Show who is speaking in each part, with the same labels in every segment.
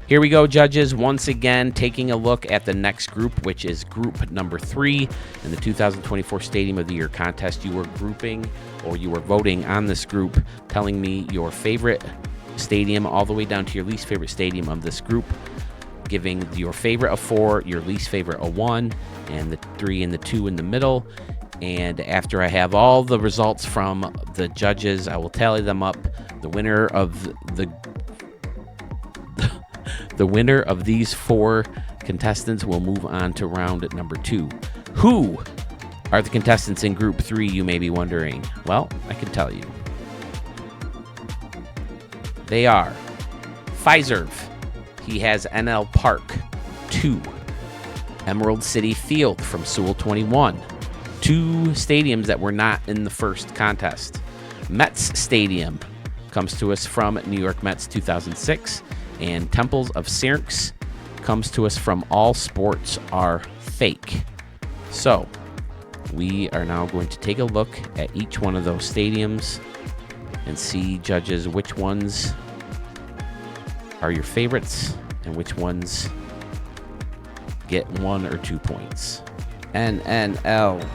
Speaker 1: Here we go, judges. Once again, taking a look at the next group, which is group number 3 in the 2024 Stadium of the Year contest. You were grouping, or you were voting on this group, telling me your favorite stadium all the way down to your least favorite stadium of this group, giving your favorite a 4, your least favorite a 1, and the 3 and the 2 in the middle. And after I have all the results from the judges, I will tally them up. The winner of these 4 contestants will move on to round number 2. Who are the contestants in group 3, you may be wondering? Well, I can tell you. They are Fiserv. He has NL Park 2. Emerald City Field from Sewell 21. 2 stadiums that were not in the first contest. Mets Stadium comes to us from New York Mets 2006. And Temples of Syrinx comes to us from All Sports Are Fake. So, we are now going to take a look at each one of those stadiums and see, judges, which ones are your favorites and which ones get 1 or 2 points. NNL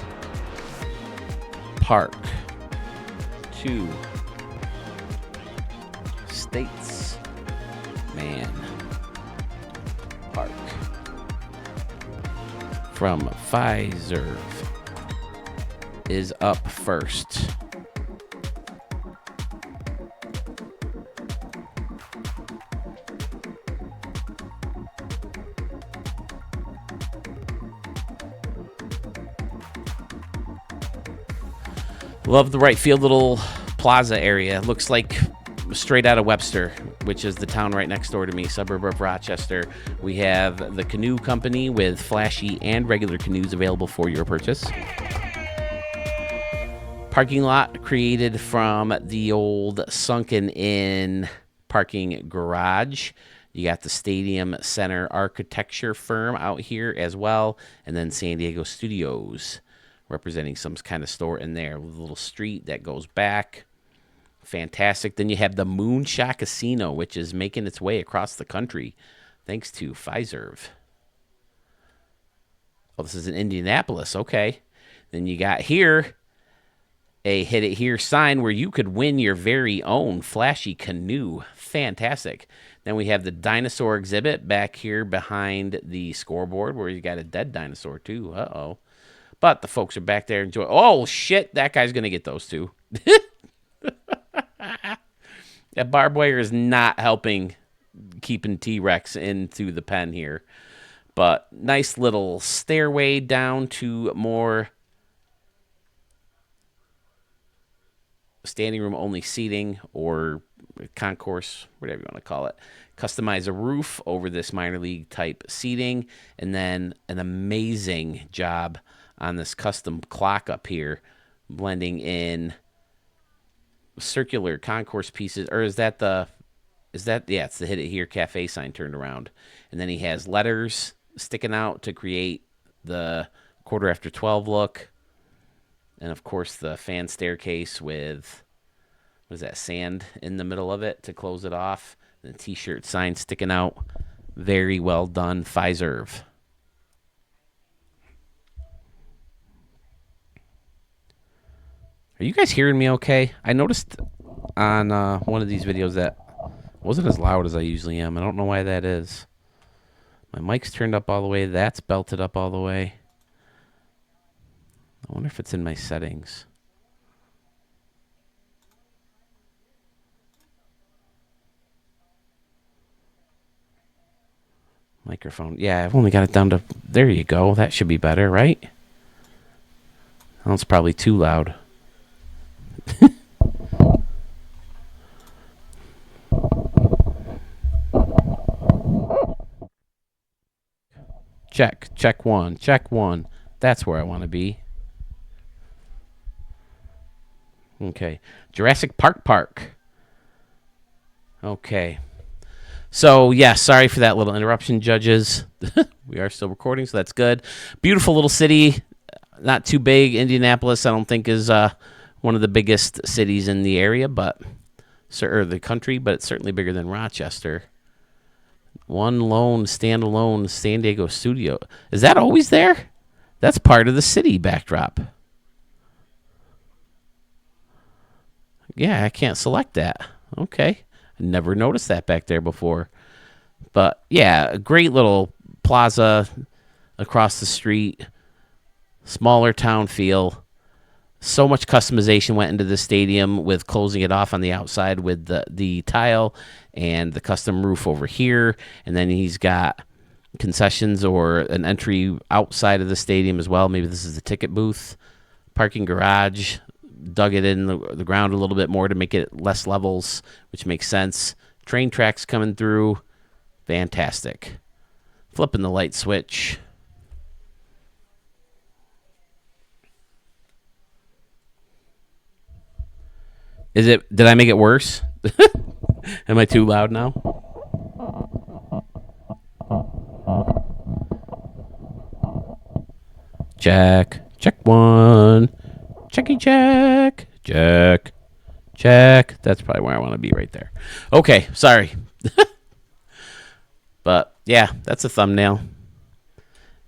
Speaker 1: Park 2 States Man Park from Fiserv is up first. Love the right field little plaza area. Looks like straight out of Webster, which is the town right next door to me, suburb of Rochester. We have the Canoe Company with flashy and regular canoes available for your purchase. Parking lot created from the old sunken in parking garage. You got the Stadium Center architecture firm out here as well, and then San Diego Studios representing some kind of store in there with a little street that goes back. Fantastic. Then you have the Moonshot Casino, which is making its way across the country thanks to Fiserv. Oh, this is in Indianapolis. Okay. Then you got here a Hit It Here sign where you could win your very own flashy canoe. Fantastic. Then we have the dinosaur exhibit back here behind the scoreboard where you got a dead dinosaur too. Uh-oh. But the folks are back there enjoying. Oh, shit. That guy's going to get those two. That barbed wire is not helping keeping T-Rex into the pen here. But nice little stairway down to more standing room only seating or concourse, whatever you want to call it. Customize a roof over this minor league type seating. And then an amazing job on this custom clock up here, blending in circular concourse pieces. Or yeah, it's the Hit It Here Cafe sign turned around. And then he has letters sticking out to create the 12:15 look. And of course the fan staircase with, what is that, sand in the middle of it to close it off. And the t-shirt sign sticking out. Very well done, Fiserv. Are you guys hearing me okay? I noticed on one of these videos that wasn't as loud as I usually am. I don't know why that is. My mic's turned up all the way. That's belted up all the way. I wonder if it's in my settings. Microphone. Yeah, I've only got it down to... There you go. That should be better, right? Well, it's probably too loud. Check one. That's where I want to be. Okay. Jurassic Park. Okay. So, yeah, sorry for that little interruption, judges. We are still recording, so that's good. Beautiful little city. Not too big. Indianapolis, I don't think, is one of the biggest cities in the area, or the country, but it's certainly bigger than Rochester. One lone standalone San Diego studio. Is that always there? That's part of the city backdrop. Yeah, I can't select that. Okay. I never noticed that back there before. But yeah, a great little plaza across the street. Smaller town feel. So much customization went into the stadium with closing it off on the outside with the tile and the custom roof over here. And then he's got concessions or an entry outside of the stadium as well. Maybe this is the ticket booth, parking garage, dug it in the ground a little bit more to make it less levels, which makes sense. Train tracks coming through. Fantastic. Flipping the light switch. Did I make it worse? Am I too loud now? Check. Check one. Checky check. Check. Check. That's probably where I want to be right there. Okay, sorry. But yeah, that's a thumbnail.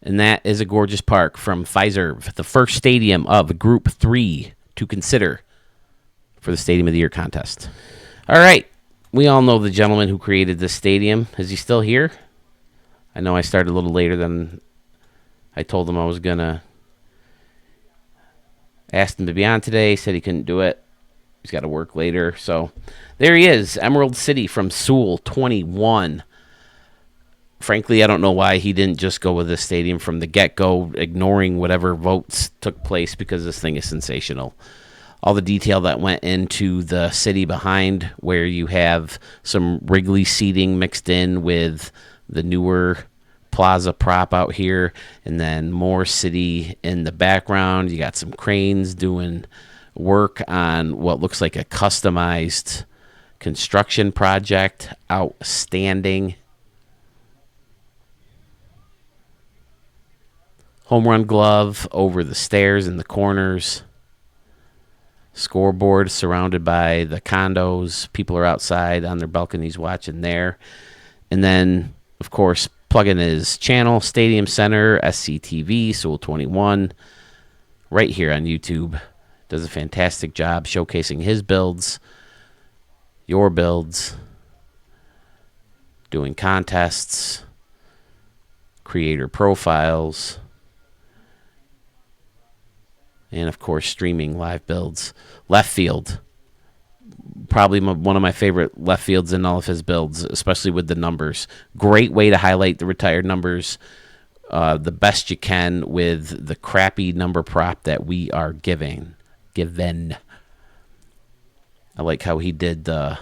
Speaker 1: And that is a gorgeous park from Fiserv, the first stadium of Group 3 to consider for the Stadium of the Year contest. All right. We all know the gentleman who created this stadium. Is he still here? I know I started a little later than I told him I was going to. Asked him to be on today. Said he couldn't do it. He's got to work later. So there he is, Emerald City from Sewell 21. Frankly, I don't know why he didn't just go with this stadium from the get-go, ignoring whatever votes took place, because this thing is sensational. All the detail that went into the city behind, where you have some Wrigley seating mixed in with the newer plaza prop out here, and then more city in the background. You got some cranes doing work on what looks like a customized construction project. Outstanding. Home run glove over the stairs in the corners. Scoreboard surrounded by the condos. People are outside on their balconies watching there. And then, of course, plug in his channel, Stadium Center, SCTV, Sewell 21, right here on YouTube. Does a fantastic job showcasing his builds, your builds, doing contests, creator profiles, and, of course, streaming live builds. Left field. Probably one of my favorite left fields in all of his builds, especially with the numbers. Great way to highlight the retired numbers the best you can with the crappy number prop that we are given. I like how he did the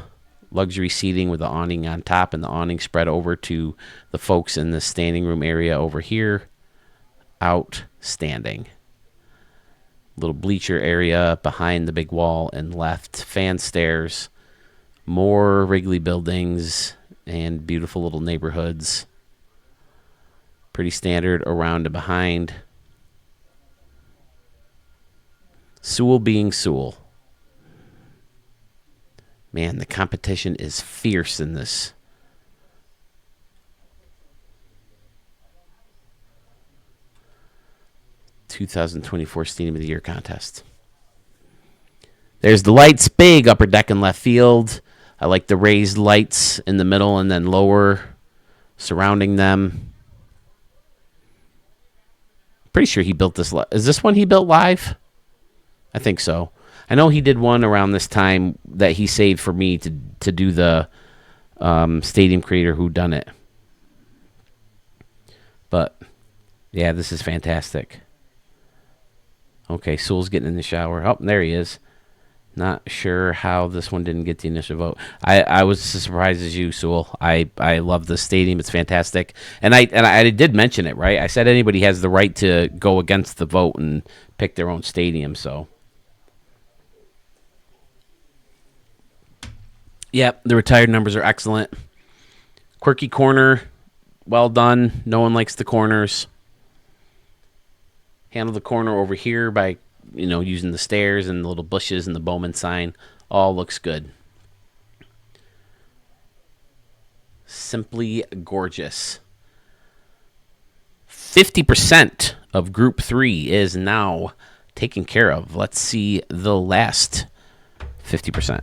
Speaker 1: luxury seating with the awning on top and the awning spread over to the folks in the standing room area over here. Outstanding. Little bleacher area behind the big wall and left. Fan stairs. More Wrigley buildings and beautiful little neighborhoods. Pretty standard around and behind. Sewell being Sewell. Man, the competition is fierce in this. ...2024 Stadium of the Year contest. There's the lights, big upper deck and left field. I like the raised lights in the middle and then lower surrounding them. Pretty sure he built this. Is this one he built live? I think so. I know he did one around this time that he saved for me to do the Stadium Creator Whodunit. But, yeah, this is fantastic. Okay, Sewell's getting in the shower. Oh, there he is. Not sure how this one didn't get the initial vote. I was as surprised as you, Sewell. I love the stadium. It's fantastic. And I did mention it, right? I said anybody has the right to go against the vote and pick their own stadium, so. Yep, the retired numbers are excellent. Quirky corner, well done. No one likes the corners. Handle the corner over here by, using the stairs and the little bushes and the Bowman sign. All looks good. Simply gorgeous. 50% of Group 3 is now taken care of. Let's see the last 50%.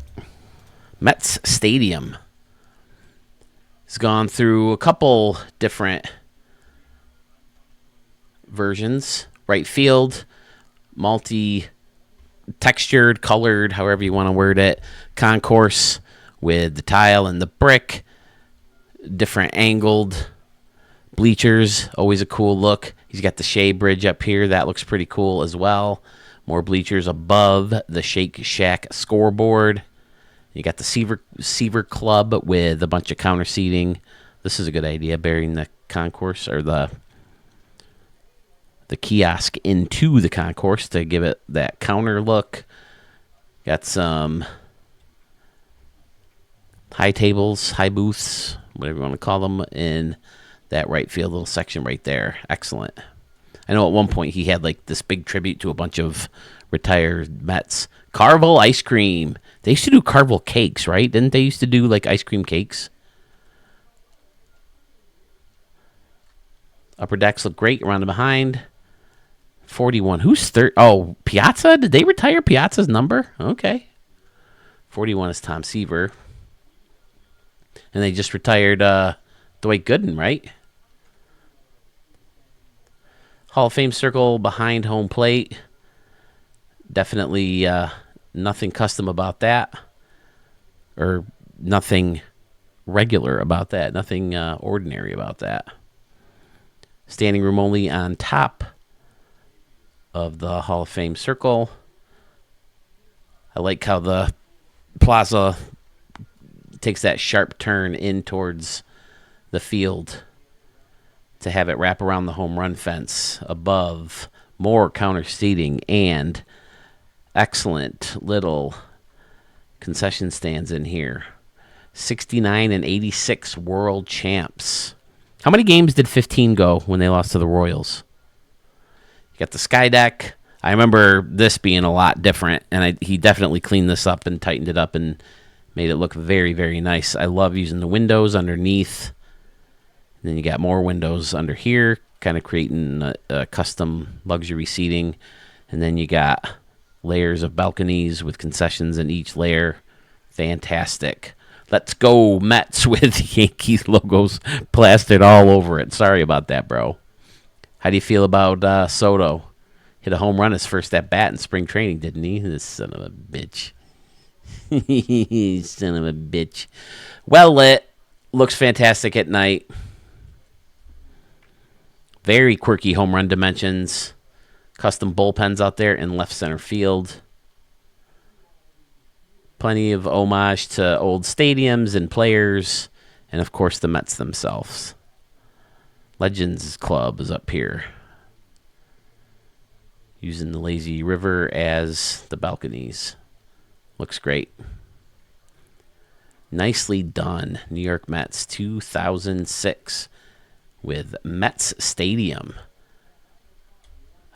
Speaker 1: Mets Stadium has gone through a couple different versions. Right field, multi-textured, colored, however you want to word it. Concourse with the tile and the brick. Different angled bleachers, always a cool look. He's got the Shea Bridge up here. That looks pretty cool as well. More bleachers above the Shake Shack scoreboard. You got the Seaver Club with a bunch of counter seating. This is a good idea, burying the concourse or the kiosk into the concourse to give it that counter look. Got some high tables, high booths, whatever you want to call them, in that right field little section right there. Excellent. I know at one point he had like this big tribute to a bunch of retired Mets. Carvel ice cream. They used to do Carvel cakes, right? Didn't they used to do like ice cream cakes? Upper decks look great around and behind. 41. Who's third? Oh, Piazza? Did they retire Piazza's number? Okay. 41 is Tom Seaver. And they just retired Dwight Gooden, right? Hall of Fame circle behind home plate. Definitely nothing custom about that. Or nothing regular about that. Nothing ordinary about that. Standing room only on top of the Hall of Fame circle. I like how the plaza takes that sharp turn in towards the field to have it wrap around the home run fence above. More counter seating and excellent little concession stands in here. 69 and 86 world champs. How many games did 15 go when they lost to the Royals? You got the sky deck. I remember this being a lot different, and he definitely cleaned this up and tightened it up and made it look very, very nice. I love using the windows underneath. And then you got more windows under here, kind of creating a custom luxury seating. And then you got layers of balconies with concessions in each layer. Fantastic. Let's go Mets with Yankees logos plastered all over it. Sorry about that, bro. How do you feel about Soto? Hit a home run his first at bat in spring training, didn't he? This son of a bitch. Son of a bitch. Well lit. Looks fantastic at night. Very quirky home run dimensions. Custom bullpens out there in left center field. Plenty of homage to old stadiums and players. And, of course, the Mets themselves. Legends Club is up here. Using the lazy river as the balconies. Looks great. Nicely done. New York Mets 2006 with Mets Stadium.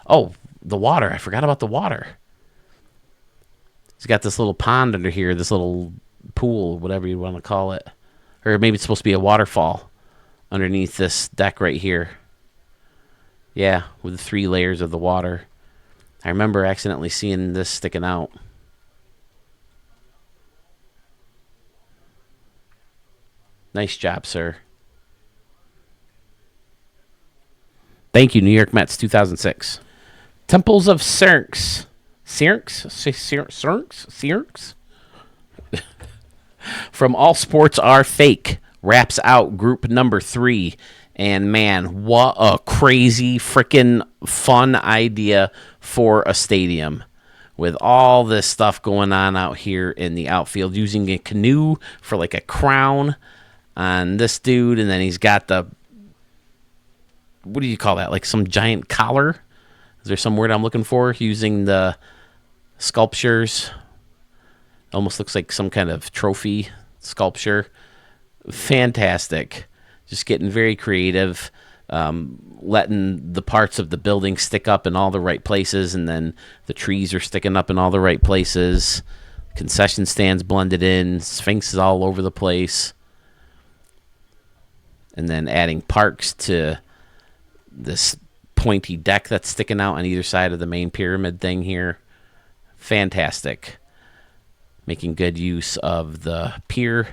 Speaker 1: Oh, the water. I forgot about the water. He's got this little pond under here, this little pool, whatever you want to call it. Or maybe it's supposed to be a waterfall underneath this deck right here. Yeah, with the 3 layers of the water. I remember accidentally seeing this sticking out. Nice job, sir. Thank you, New York Mets 2006. Temples of Syrinx. Syrinx? From All Sports Are Fake wraps out group number 3. And man, what a crazy freaking fun idea for a stadium. With all this stuff going on out here in the outfield. Using a canoe for like a crown on this dude. And then he's got the, what do you call that? Like some giant collar? Is there some word I'm looking for? Using the sculptures. Almost looks like some kind of trophy sculpture. Fantastic. Just getting very creative. Letting the parts of the building stick up in all the right places. And then the trees are sticking up in all the right places. Concession stands blended in. Sphinxes all over the place. and then adding parks to this pointy deck that's sticking out on either side of the main pyramid thing here. Fantastic. Making good use of the pier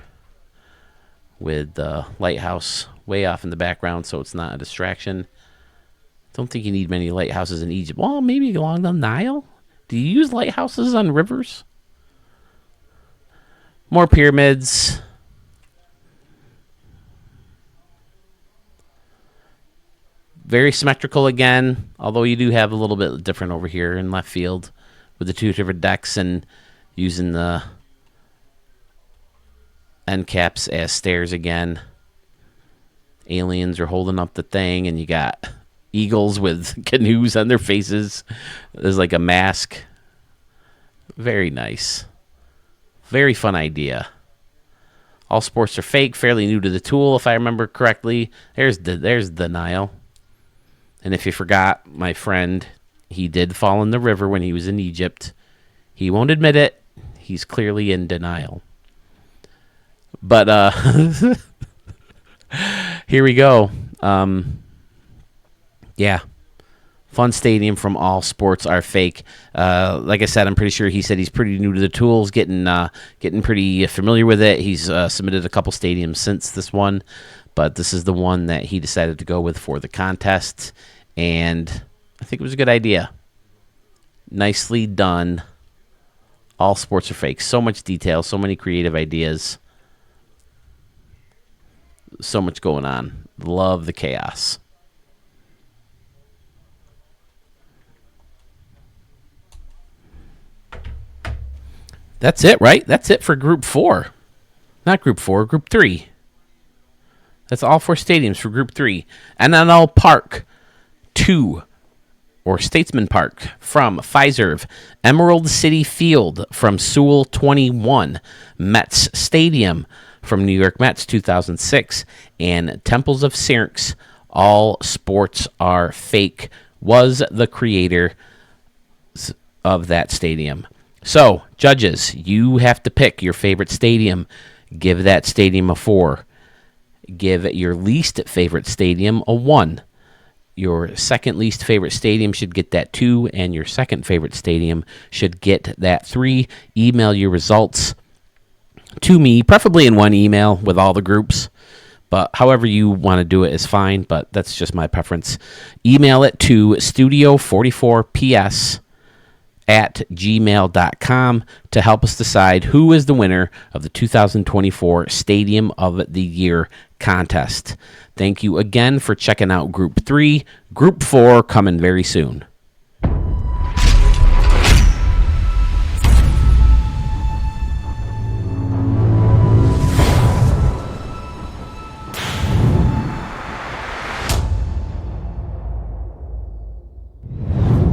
Speaker 1: with the lighthouse way off in the background so it's not a distraction. Don't think you need many lighthouses in Egypt. Well, maybe along the Nile? Do you use lighthouses on rivers? More pyramids. Very symmetrical again, although you do have a little bit different over here in left field with the two different decks and using the end caps as stairs again. Aliens are holding up the thing, and you got eagles with canoes on their faces. There's like a mask. Very nice. Very fun idea. All sports are fake, fairly new to the tool, if I remember correctly. There's the Nile. And if you forgot, my friend, he did fall in the river when he was in Egypt. He won't admit it. He's clearly in denial. But here we go. Yeah. Fun stadium from All Sports Are Fake. Like I said, I'm pretty sure he said he's pretty new to the tools, getting pretty familiar with it. He's submitted a couple stadiums since this one, but this is the one that he decided to go with for the contest, and I think it was a good idea. Nicely done. All Sports Are Fake. So much detail, so many creative ideas. So much going on. Love the chaos. That's it, right? That's it for Group 4. Not Group 4, Group 3. That's all 4 stadiums for Group 3. NNL Park 2, or Statesman Park, from Fiserv. Emerald City Field from Sewell 21. Mets Stadium from New York Mets 2006. And Temples of Syrinx, All Sports Are Fake, was the creator of that stadium. So, judges, you have to pick your favorite stadium. Give that stadium a 4. Give your least favorite stadium a 1. Your second least favorite stadium should get that 2, and your second favorite stadium should get that 3. Email your results to me, preferably in one email with all the groups. But however you want to do it is fine, but that's just my preference. Email it to studio44ps@gmail.com to help us decide who is the winner of the 2024 Stadium of the Year contest. Thank you again for checking out Group 3. Group 4 coming very soon.